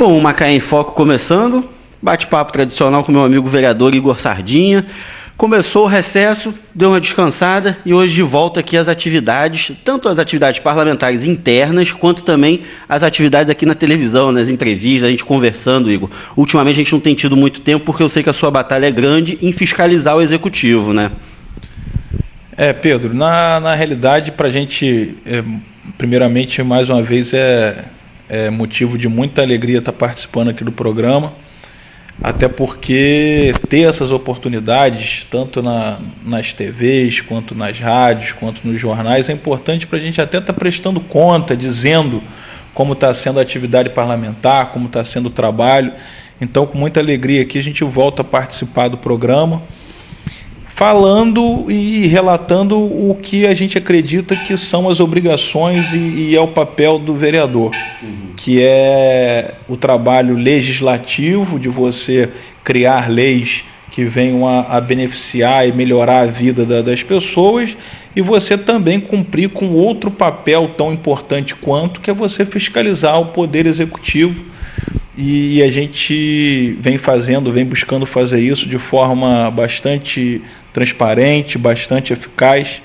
Bom, o Macaé em Foco começando, bate-papo tradicional com meu amigo vereador Igor Sardinha. Começou o recesso, deu uma descansada e hoje de volta aqui às atividades, tanto as atividades parlamentares internas, quanto também as atividades aqui na televisão, nas entrevistas, a gente conversando, Igor. Ultimamente a gente não tem tido muito tempo, porque eu sei que a sua batalha é grande em fiscalizar o executivo, né? Pedro, na realidade, para a gente, primeiramente, mais uma vez, é motivo de muita alegria estar participando aqui do programa, até porque ter essas oportunidades, tanto nas TVs, quanto nas rádios, quanto nos jornais, é importante para a gente até estar prestando conta, dizendo como está sendo a atividade parlamentar, como está sendo o trabalho. Então, com muita alegria aqui, a gente volta a participar do programa, falando e relatando o que a gente acredita que são as obrigações e é o papel do vereador, que é o trabalho legislativo de você criar leis que venham a beneficiar e melhorar a vida das pessoas, e você também cumprir com outro papel tão importante quanto, que é você fiscalizar o poder executivo. E a gente vem buscando fazer isso de forma bastante transparente, bastante eficaz.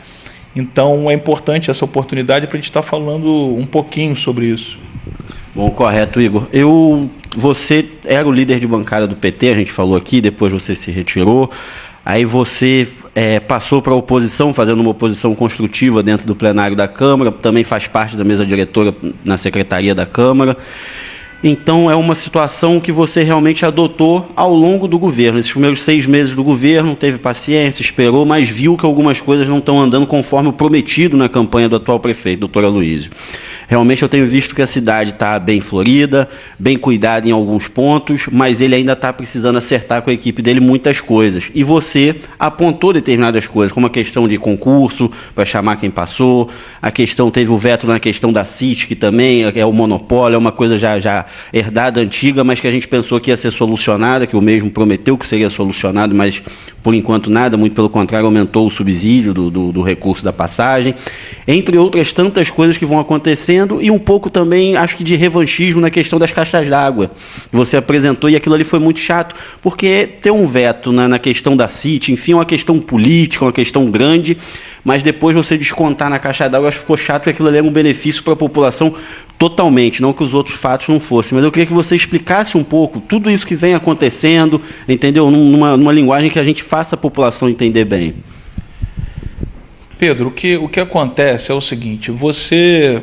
Então é importante essa oportunidade para a gente estar falando um pouquinho sobre isso. Bom, correto, Igor. Você era o líder de bancada do PT, a gente falou aqui, depois você se retirou, aí você passou para a oposição, fazendo uma oposição construtiva dentro do plenário da Câmara, também faz parte da mesa diretora na Secretaria da Câmara. Então, é uma situação que você realmente adotou ao longo do governo. Esses primeiros 6 meses do governo, teve paciência, esperou, mas viu que algumas coisas não estão andando conforme o prometido na campanha do atual prefeito, doutor Aloysio. Realmente, eu tenho visto que a cidade está bem florida, bem cuidada em alguns pontos, mas ele ainda está precisando acertar com a equipe dele muitas coisas. E você apontou determinadas coisas, como a questão de concurso, para chamar quem passou, teve o veto na questão da CIT, também é o monopólio, é uma coisa já herdada, antiga, mas que a gente pensou que ia ser solucionada, que o mesmo prometeu que seria solucionado, mas por enquanto nada, muito pelo contrário, aumentou o subsídio do recurso da passagem, entre outras tantas coisas que vão acontecendo, e um pouco também, acho que de revanchismo na questão das caixas d'água. Você apresentou, e aquilo ali foi muito chato, porque ter um veto na questão da CIT, enfim, uma questão política, uma questão grande, mas depois você descontar na caixa d'água, acho que ficou chato, que aquilo ali era um benefício para a população totalmente, não que os outros fatos não fossem, mas eu queria que você explicasse um pouco tudo isso que vem acontecendo, entendeu? Numa linguagem que a gente faça a população entender bem. Pedro, o que acontece é o seguinte, você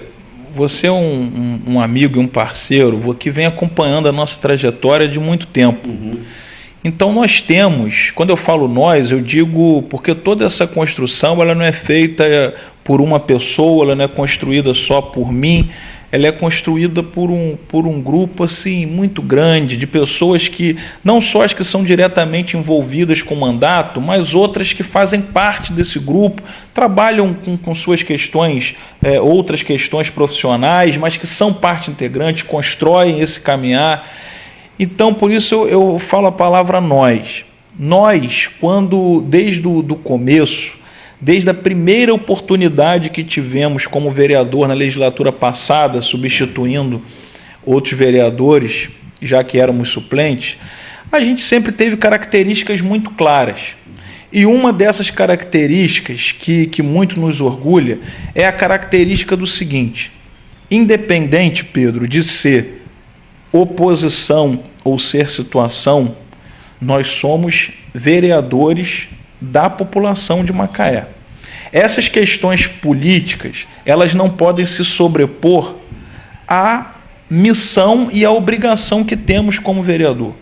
é um amigo e um parceiro que vem acompanhando a nossa trajetória de muito tempo. Então nós temos, quando eu falo nós, eu digo porque toda essa construção ela não é feita por uma pessoa, ela não é construída só por mim, ela é construída por um grupo assim, muito grande, de pessoas que, não só as que são diretamente envolvidas com o mandato, mas outras que fazem parte desse grupo, trabalham com suas questões, outras questões profissionais, mas que são parte integrante, constroem esse caminhar. Então, por isso eu falo a palavra nós. Nós, quando, desde o começo, desde a primeira oportunidade que tivemos como vereador na legislatura passada, substituindo outros vereadores, já que éramos suplentes, a gente sempre teve características muito claras. E uma dessas características que muito nos orgulha é a característica do seguinte: independente, Pedro, de ser oposição ou ser situação, nós somos vereadores da população de Macaé. Essas questões políticas, elas não podem se sobrepor à missão e à obrigação que temos como vereador.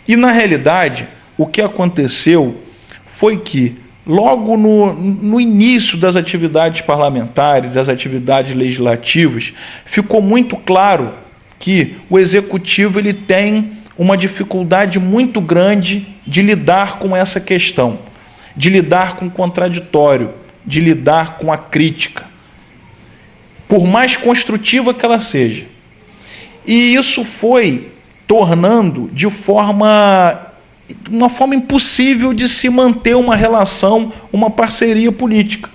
E, na realidade, o que aconteceu foi que, logo no início das atividades parlamentares, das atividades legislativas, ficou muito claro que o Executivo ele tem uma dificuldade muito grande de lidar com essa questão, de lidar com o contraditório, de lidar com a crítica, por mais construtiva que ela seja. E isso foi tornando uma forma impossível de se manter uma relação, uma parceria política.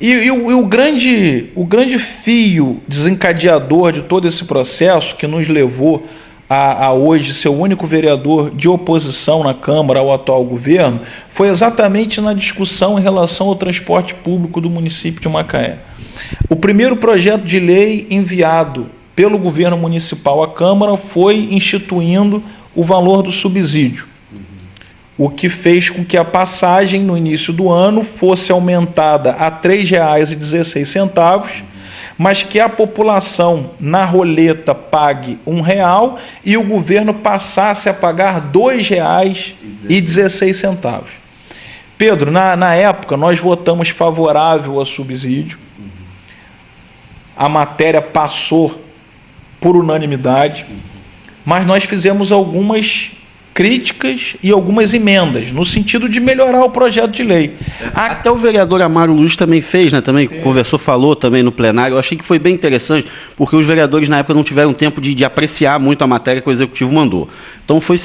E o grande fio desencadeador de todo esse processo que nos levou a hoje ser o único vereador de oposição na Câmara ao atual governo foi exatamente na discussão em relação ao transporte público do município de Macaé. O primeiro projeto de lei enviado pelo governo municipal à Câmara foi instituindo o valor do subsídio, o que fez com que a passagem no início do ano fosse aumentada a R$ 3,16, mas que a população na roleta pague R$ 1,00 e o governo passasse a pagar R$ 2,16. Pedro, na época nós votamos favorável ao subsídio, a matéria passou por unanimidade, mas nós fizemos algumas críticas e algumas emendas, no sentido de melhorar o projeto de lei. Até o vereador Amaro Luz também fez, né? Também conversou, falou também no plenário. Eu achei que foi bem interessante, porque os vereadores na época não tiveram tempo de apreciar muito a matéria que o Executivo mandou. Então foi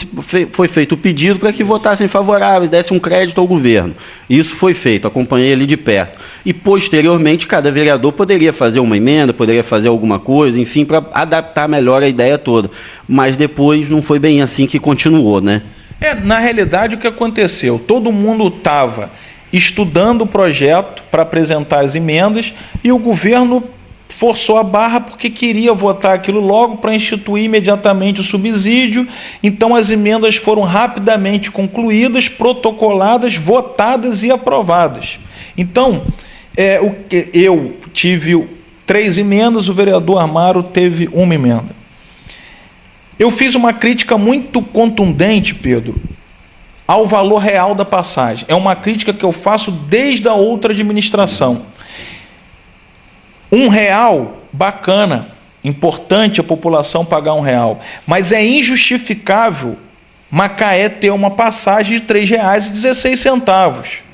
feito o pedido para que votassem favoráveis, dessem um crédito ao governo. Isso foi feito, acompanhei ali de perto. E, posteriormente, cada vereador poderia fazer uma emenda, poderia fazer alguma coisa, enfim, para adaptar melhor a ideia toda. Mas depois não foi bem assim que continuou, né? Na realidade, o que aconteceu? Todo mundo estava estudando o projeto para apresentar as emendas e o governo forçou a barra porque queria votar aquilo logo para instituir imediatamente o subsídio. Então, as emendas foram rapidamente concluídas, protocoladas, votadas e aprovadas. Então, eu tive 3 emendas, o vereador Amaro teve 1 emenda. Eu fiz uma crítica muito contundente, Pedro, ao valor real da passagem. É uma crítica que eu faço desde a outra administração. R$1, bacana, importante a população pagar R$1, mas é injustificável Macaé ter uma passagem de R$ 3,16,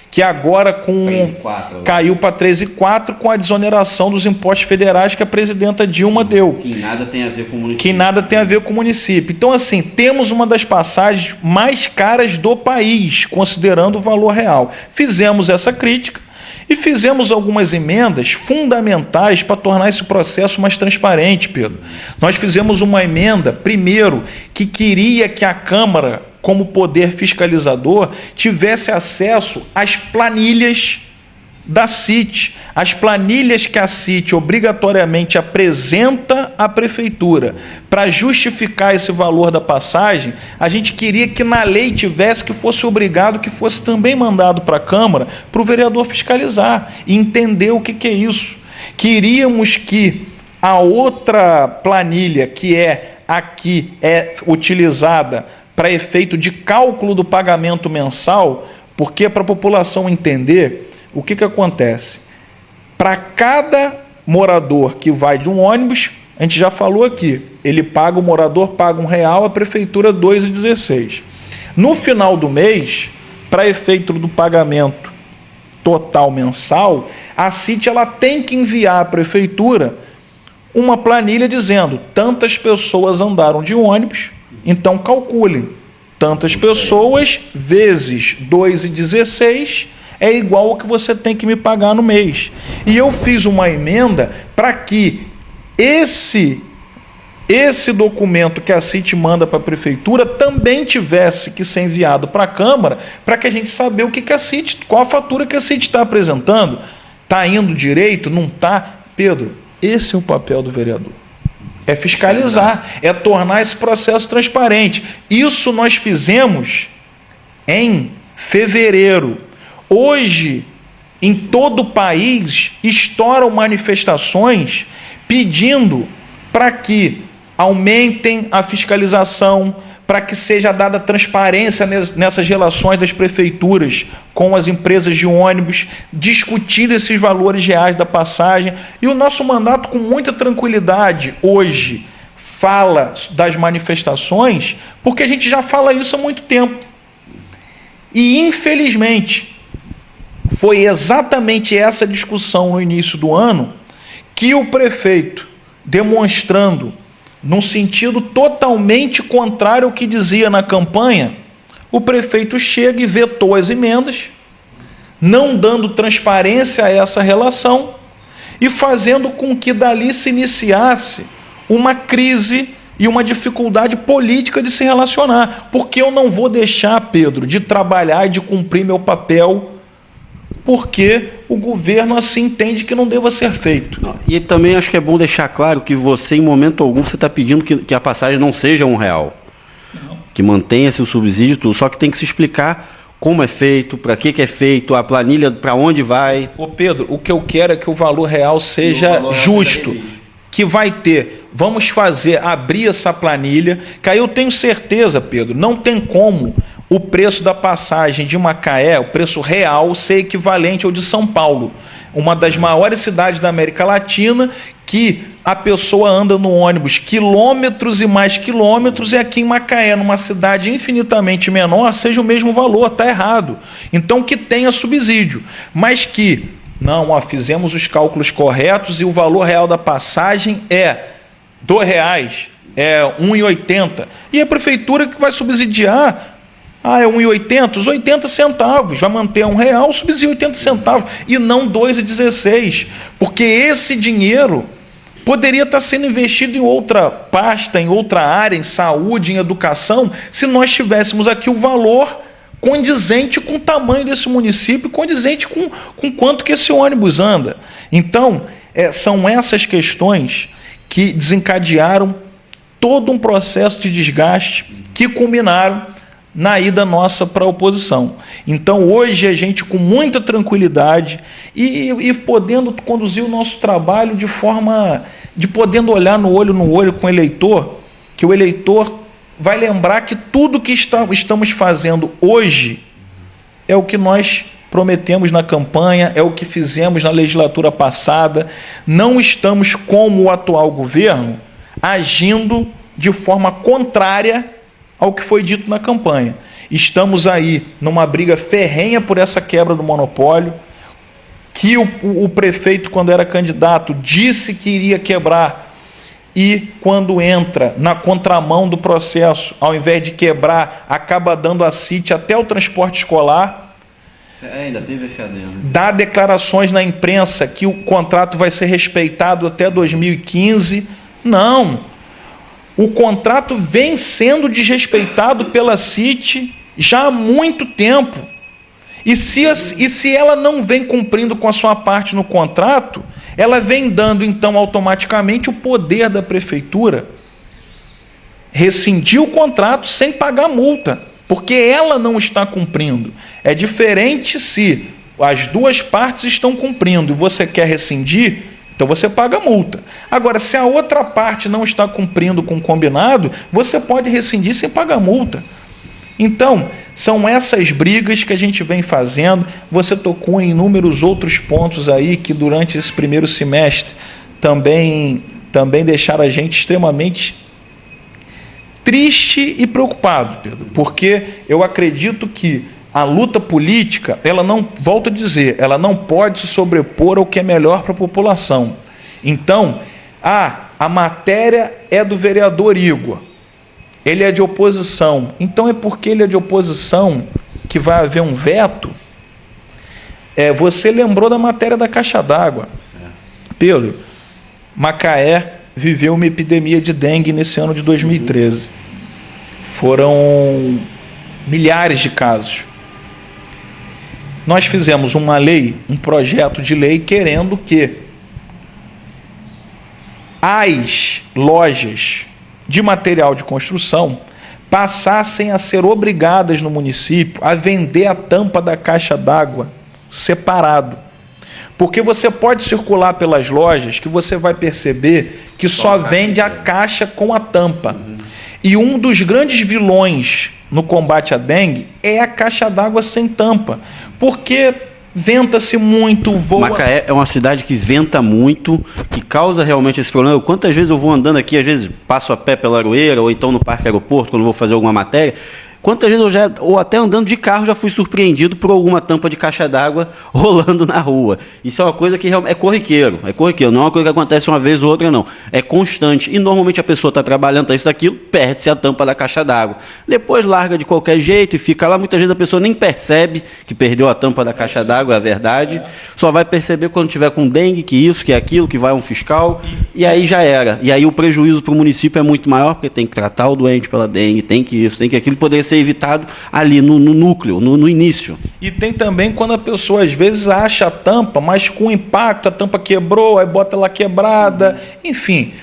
que agora caiu para 13,4 com a desoneração dos impostos federais que a presidenta Dilma deu. Que nada tem a ver com o município. Que nada tem a ver com o município. Então, assim, temos uma das passagens mais caras do país, considerando o valor real. Fizemos essa crítica e fizemos algumas emendas fundamentais para tornar esse processo mais transparente, Pedro. Nós fizemos uma emenda, primeiro, que queria que a Câmara, como poder fiscalizador, tivesse acesso às planilhas da CIT, as planilhas que a CIT obrigatoriamente apresenta à Prefeitura. Para justificar esse valor da passagem, a gente queria que na lei tivesse, que fosse obrigado, que fosse também mandado para a Câmara, para o vereador fiscalizar e entender o que é isso. Queríamos que a outra planilha, que aqui é utilizada para efeito de cálculo do pagamento mensal, porque para a população entender o que acontece. Para cada morador que vai de um ônibus, a gente já falou aqui, o morador paga R$1, a prefeitura R$ 2,16. No final do mês, para efeito do pagamento total mensal, a CIT ela tem que enviar à prefeitura uma planilha dizendo tantas pessoas andaram de ônibus, então calculem, tantas pessoas vezes 2,16 é igual ao que você tem que me pagar no mês. E eu fiz uma emenda para que esse documento que a CIT manda para a prefeitura também tivesse que ser enviado para a Câmara, para que a gente saber o que a CIT, qual a fatura que a CIT está apresentando. Está indo direito? Não está? Pedro, esse é o papel do vereador. É fiscalizar, é tornar esse processo transparente. Isso nós fizemos em fevereiro. Hoje, em todo o país, estouram manifestações pedindo para que aumentem a fiscalização, para que seja dada transparência nessas relações das prefeituras com as empresas de ônibus, discutindo esses valores reais da passagem. E o nosso mandato, com muita tranquilidade, hoje, fala das manifestações, porque a gente já fala isso há muito tempo. E, infelizmente, foi exatamente essa discussão no início do ano que o prefeito, demonstrando num sentido totalmente contrário ao que dizia na campanha, o prefeito chega e vetou as emendas, não dando transparência a essa relação e fazendo com que dali se iniciasse uma crise e uma dificuldade política de se relacionar. Porque eu não vou deixar, Pedro, de trabalhar e de cumprir meu papel porque o governo assim entende que não deva ser feito. E também acho que é bom deixar claro que você, em momento algum, você está pedindo que a passagem não seja R$1. Não. Que mantenha-se o subsídio e tudo, só que tem que se explicar como é feito, para que é feito, a planilha para onde vai. Ô Pedro, o que eu quero é que o valor real seja justo, que vai ter. Vamos abrir essa planilha, que aí eu tenho certeza, Pedro, não tem como o preço da passagem de Macaé, o preço real, ser equivalente ao de São Paulo, uma das maiores cidades da América Latina, que a pessoa anda no ônibus quilômetros e mais quilômetros, e aqui em Macaé, numa cidade infinitamente menor, seja o mesmo valor. Está errado. Então, que tenha subsídio, mas que, não, fizemos os cálculos corretos e o valor real da passagem é R$2, é R$1,80, e a prefeitura que vai subsidiar, é R$1,80, os 80 centavos, vai manter R$1, subsidia 80 centavos, e não 2,16, porque esse dinheiro poderia estar sendo investido em outra pasta, em outra área, em saúde, em educação, se nós tivéssemos aqui o valor condizente com o tamanho desse município, condizente com quanto que esse ônibus anda. Então, são essas questões que desencadearam todo um processo de desgaste que culminaram na ida nossa para a oposição. Então, hoje, a gente, com muita tranquilidade e podendo conduzir o nosso trabalho de forma de podendo olhar no olho com o eleitor, que o eleitor vai lembrar que tudo que estamos fazendo hoje é o que nós prometemos na campanha, é o que fizemos na legislatura passada. Não estamos, como o atual governo, agindo de forma contrária ao que foi dito na campanha. Estamos aí numa briga ferrenha por essa quebra do monopólio, que o prefeito, quando era candidato, disse que iria quebrar, e quando entra na contramão do processo, ao invés de quebrar, acaba dando a CIT até o transporte escolar. Ainda teve esse adendo. Dá declarações na imprensa que o contrato vai ser respeitado até 2015. Não. O contrato vem sendo desrespeitado pela CIT já há muito tempo. E se ela não vem cumprindo com a sua parte no contrato, ela vem dando, então, automaticamente o poder da prefeitura rescindir o contrato sem pagar multa, porque ela não está cumprindo. É diferente se as duas partes estão cumprindo e você quer rescindir, então você paga multa. Agora, se a outra parte não está cumprindo com o combinado, você pode rescindir sem pagar multa. Então, são essas brigas que a gente vem fazendo. Você tocou em inúmeros outros pontos aí que durante esse primeiro semestre também deixaram a gente extremamente triste e preocupado, Pedro, porque eu acredito que a luta política, ela não, volto a dizer, ela não pode se sobrepor ao que é melhor para a população. Então, a matéria é do vereador Igor, ele é de oposição, então é porque ele é de oposição que vai haver um veto? Você lembrou da matéria da caixa d'água. Pedro, Macaé viveu uma epidemia de dengue nesse ano de 2013. Foram milhares de casos. Nós fizemos uma lei, um projeto de lei, querendo que as lojas de material de construção passassem a ser obrigadas no município a vender a tampa da caixa d'água separado. Porque você pode circular pelas lojas que você vai perceber que só vende a caixa com a tampa. E um dos grandes vilões no combate à dengue é a caixa d'água sem tampa, porque venta-se muito, voa... Macaé é uma cidade que venta muito, que causa realmente esse problema. Quantas vezes eu vou andando aqui, às vezes passo a pé pela Aroeira, ou então no Parque Aeroporto, quando vou fazer alguma matéria, Quantas vezes ou até andando de carro, já fui surpreendido por alguma tampa de caixa d'água rolando na rua. Isso é uma coisa que é corriqueiro, não é uma coisa que acontece uma vez ou outra, não. É constante. E normalmente a pessoa está trabalhando, isso, aquilo, perde-se a tampa da caixa d'água. Depois larga de qualquer jeito e fica lá. Muitas vezes a pessoa nem percebe que perdeu a tampa da caixa d'água, é a verdade. Só vai perceber quando tiver com dengue, que isso, que aquilo, que vai um fiscal, e aí já era. E aí o prejuízo para o município é muito maior, porque tem que tratar o doente pela dengue, tem que isso, tem que aquilo, poderia ser evitado ali no núcleo, no início. E tem também quando a pessoa às vezes acha a tampa, mas com impacto, a tampa quebrou, aí bota ela quebrada, enfim.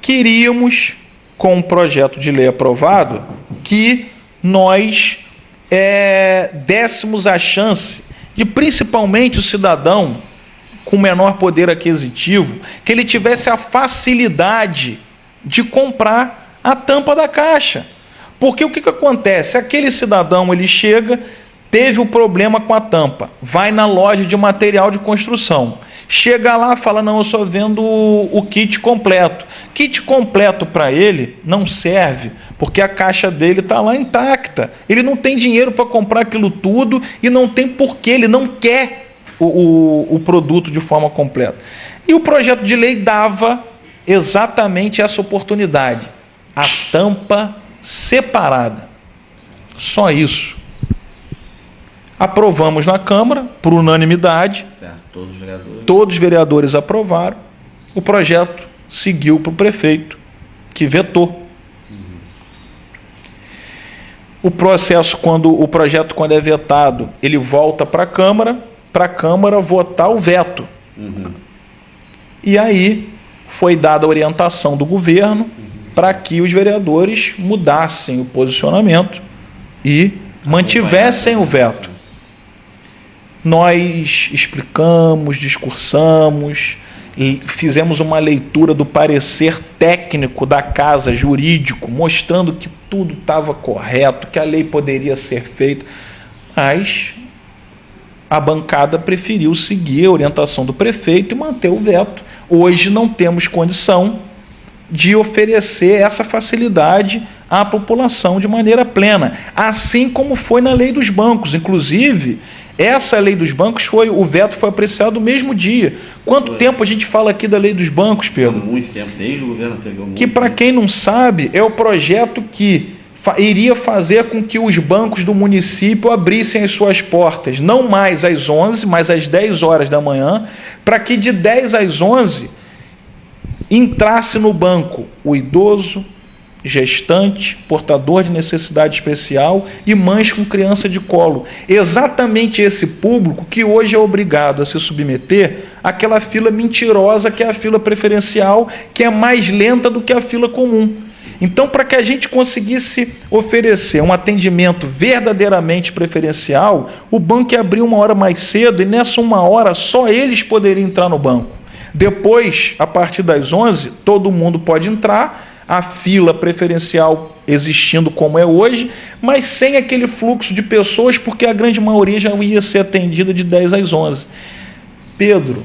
Queríamos, com um projeto de lei aprovado, que nós dessemos a chance de, principalmente o cidadão com menor poder aquisitivo, que ele tivesse a facilidade de comprar a tampa da caixa. Porque o que acontece? Aquele cidadão, ele chega, teve o problema com a tampa, vai na loja de material de construção, chega lá e fala, não, eu só vendo o kit completo. Kit completo para ele não serve, porque a caixa dele está lá intacta. Ele não tem dinheiro para comprar aquilo tudo e não tem porquê, ele não quer o produto de forma completa. E o projeto de lei dava exatamente essa oportunidade, a tampa separada. Só isso. Aprovamos na Câmara, por unanimidade. Certo. Todos os vereadores aprovaram. O projeto seguiu para o prefeito, que vetou. O processo, o projeto, quando é vetado, ele volta para a Câmara votar o veto. E aí foi dada a orientação do governo para que os vereadores mudassem o posicionamento e mantivessem o veto. Nós explicamos, discursamos, fizemos uma leitura do parecer técnico da casa, jurídico, mostrando que tudo estava correto, que a lei poderia ser feita, mas a bancada preferiu seguir a orientação do prefeito e manter o veto. Hoje não temos condição de oferecer essa facilidade à população de maneira plena, assim como foi na lei dos bancos. Inclusive, essa lei dos bancos, o veto foi apreciado no mesmo dia. Quanto tempo a gente fala aqui da lei dos bancos, Pedro? Muito tempo, desde o governo anterior. Que, para quem não sabe, é o projeto que iria fazer com que os bancos do município abrissem as suas portas, não mais às 11, mas às 10 horas da manhã, para que de 10 às 11 entrasse no banco o idoso, gestante, portador de necessidade especial e mães com criança de colo. Exatamente esse público que hoje é obrigado a se submeter àquela fila mentirosa que é a fila preferencial, que é mais lenta do que a fila comum. Então, para que a gente conseguisse oferecer um atendimento verdadeiramente preferencial, o banco ia abrir 1 hora mais cedo e nessa 1 hora só eles poderiam entrar no banco. Depois, a partir das 11, todo mundo pode entrar, a fila preferencial existindo como é hoje, mas sem aquele fluxo de pessoas, porque a grande maioria já ia ser atendida de 10 às 11. Pedro,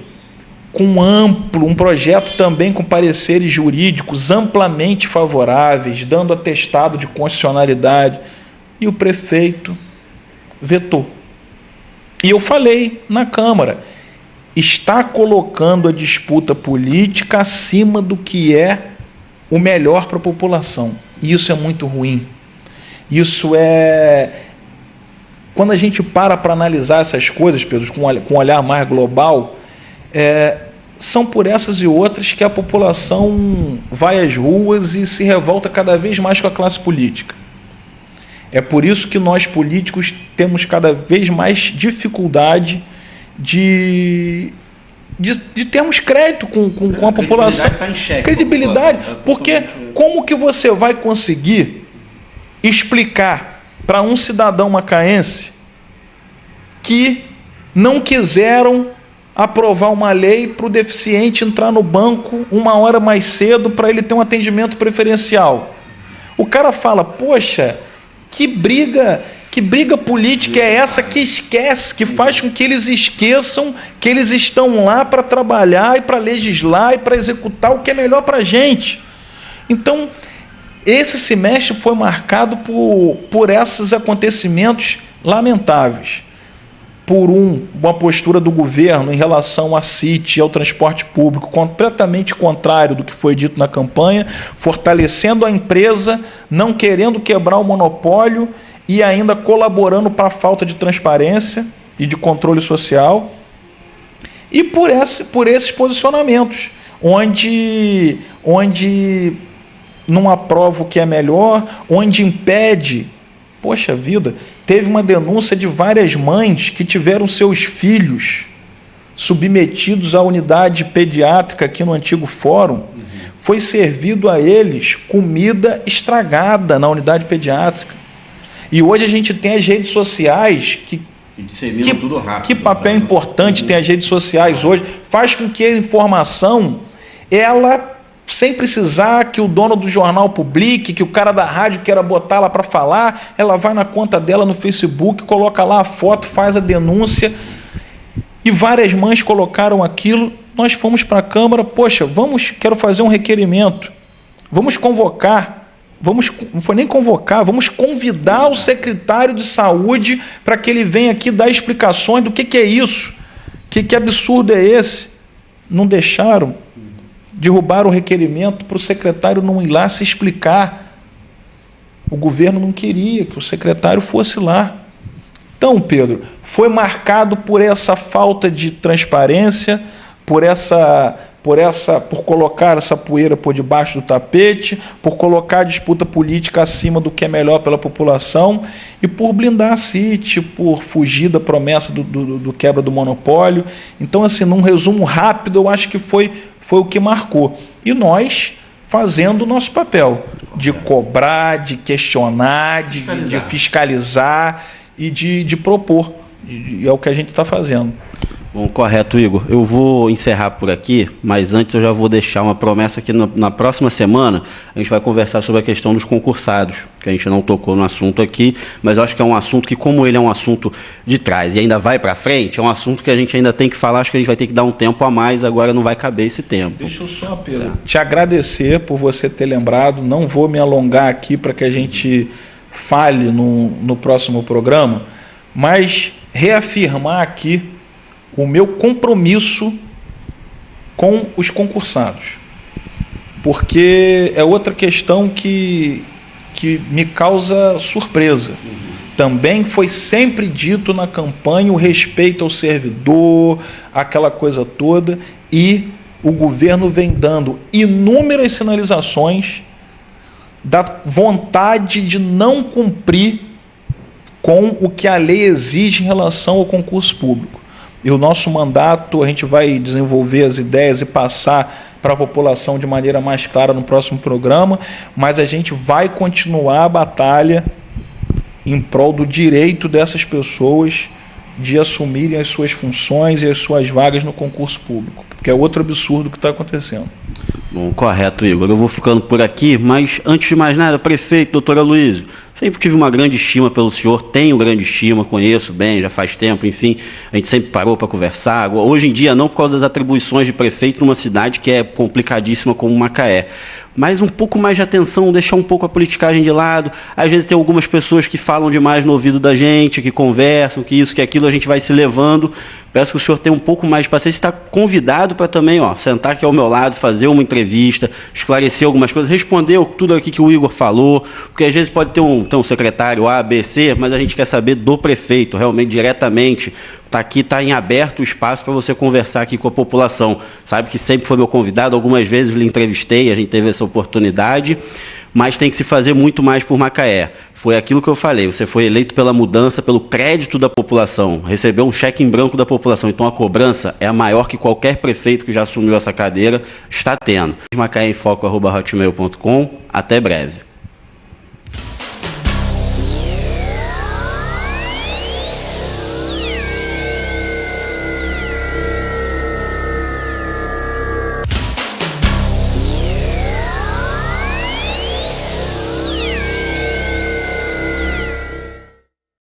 com um projeto também com pareceres jurídicos amplamente favoráveis, dando atestado de constitucionalidade, e o prefeito vetou. E eu falei na Câmara, está colocando a disputa política acima do que é o melhor para a população. E isso é muito ruim. Isso é... Quando a gente para analisar essas coisas, Pedro, com um olhar mais global, são por essas e outras que a população vai às ruas e se revolta cada vez mais com a classe política. É por isso que nós, políticos, temos cada vez mais dificuldade de termos crédito com a população. Tá em xeque, credibilidade, porque como que você vai conseguir explicar para um cidadão macaense que não quiseram aprovar uma lei para o deficiente entrar no banco 1 hora mais cedo para ele ter um atendimento preferencial? O cara fala, poxa, que briga política é essa que esquece, que faz com que eles esqueçam que eles estão lá para trabalhar e para legislar e para executar o que é melhor para a gente. Então, esse semestre foi marcado por esses acontecimentos lamentáveis. Por uma postura do governo em relação à CIT e ao transporte público completamente contrário do que foi dito na campanha, fortalecendo a empresa, não querendo quebrar o monopólio e ainda colaborando para a falta de transparência e de controle social. E por esses posicionamentos, onde não aprova o que é melhor, onde impede. Poxa vida, teve uma denúncia de várias mães que tiveram seus filhos submetidos à unidade pediátrica aqui no antigo fórum. Foi servido a eles comida estragada na unidade pediátrica. E hoje a gente tem as redes sociais que tudo rápido. Que papel importante tem as redes sociais hoje. Faz com que a informação, ela, sem precisar que o dono do jornal publique, que o cara da rádio queira botar lá para falar, ela vai na conta dela no Facebook, coloca lá a foto, faz a denúncia. E várias mães colocaram aquilo. Nós fomos para a Câmara, poxa, quero fazer um requerimento. Vamos convocar. Não foi nem convocar, vamos convidar o secretário de saúde para que ele venha aqui dar explicações do que é isso. Que absurdo é esse? Não deixaram. Derrubaram o requerimento para o secretário não ir lá se explicar. O governo não queria que o secretário fosse lá. Então, Pedro, foi marcado por essa falta de transparência, por colocar essa poeira por debaixo do tapete, por colocar a disputa política acima do que é melhor pela população e por blindar a CIT, por fugir da promessa do quebra do monopólio. Então, assim, num resumo rápido, eu acho que foi o que marcou. E nós fazendo o nosso papel de cobrar, de questionar, de fiscalizar e de propor. E é o que a gente está fazendo. Bom, correto, Igor. Eu vou encerrar por aqui, mas antes eu já vou deixar uma promessa que na próxima semana a gente vai conversar sobre a questão dos concursados, que a gente não tocou no assunto aqui, mas eu acho que é um assunto que, como ele é um assunto de trás e ainda vai para frente, é um assunto que a gente ainda tem que falar, acho que a gente vai ter que dar um tempo a mais, agora não vai caber esse tempo. Deixa eu só, Pedro, te agradecer por você ter lembrado, não vou me alongar aqui para que a gente fale no próximo programa, mas reafirmar aqui o meu compromisso com os concursados. Porque é outra questão que me causa surpresa. Também foi sempre dito na campanha o respeito ao servidor, aquela coisa toda, e o governo vem dando inúmeras sinalizações da vontade de não cumprir com o que a lei exige em relação ao concurso público. E o nosso mandato, a gente vai desenvolver as ideias e passar para a população de maneira mais clara no próximo programa, mas a gente vai continuar a batalha em prol do direito dessas pessoas de assumirem as suas funções e as suas vagas no concurso público, porque é outro absurdo que está acontecendo. Bom, correto, Igor. Eu vou ficando por aqui, mas antes de mais nada, prefeito, doutor Aloysio, sempre tive uma grande estima pelo senhor, tenho grande estima, conheço bem, já faz tempo, enfim, a gente sempre parou para conversar. Hoje em dia não por causa das atribuições de prefeito numa cidade que é complicadíssima como Macaé, mas um pouco mais de atenção, deixar um pouco a politicagem de lado. Às vezes tem algumas pessoas que falam demais no ouvido da gente, que conversam, que isso, que aquilo, a gente vai se levando. Peço que o senhor tenha um pouco mais de paciência. Está convidado para também sentar aqui ao meu lado, fazer uma entrevista, esclarecer algumas coisas, responder tudo aqui que o Igor falou, porque às vezes pode ter um secretário A, B, C, mas a gente quer saber do prefeito, realmente, diretamente. Está em aberto o espaço para você conversar aqui com a população. Sabe que sempre foi meu convidado, algumas vezes lhe entrevistei, a gente teve essa oportunidade, mas tem que se fazer muito mais por Macaé. Foi aquilo que eu falei, você foi eleito pela mudança, pelo crédito da população, recebeu um cheque em branco da população, então a cobrança é a maior que qualquer prefeito que já assumiu essa cadeira está tendo. macaéemfoco@hotmail.com. Até breve.